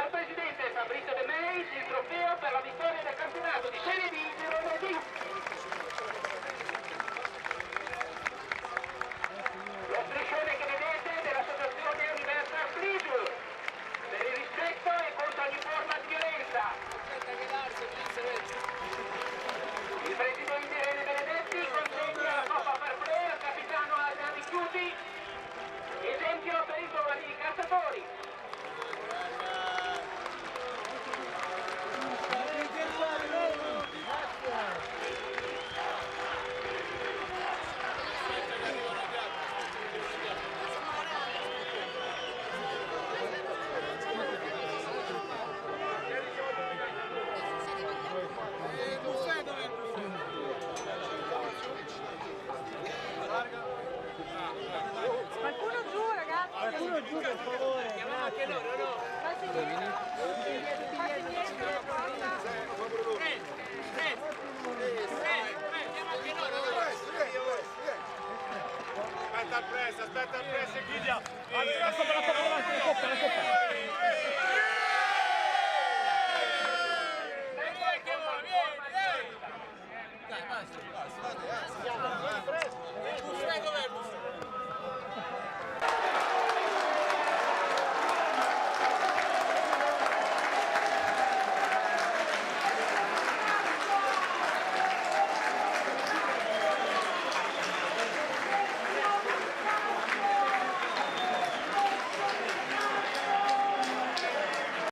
Dal presidente Fabrizio De Meis il trofeo per la vittoria del campionato di Serie B di lunedì. Lo striscione che vedete è dell'associazione Universal Pleasure per il rispetto e contro ogni forma di violenza. Il presidente Irene Benedetti consegna la Coppa Fair Play al capitano Adriano Chiusi, esempio per i giovani calciatori. Qualcuno giù, ragazzi! Qualcuno giù, per favore! Chiamiamo anche loro, no? Passi indietro! Passi indietro, porta! Chiamiamo anche loro, no? Aspetta il press, Ghidia! La coppa! Dai, basta. Buffet dov'è il buffet?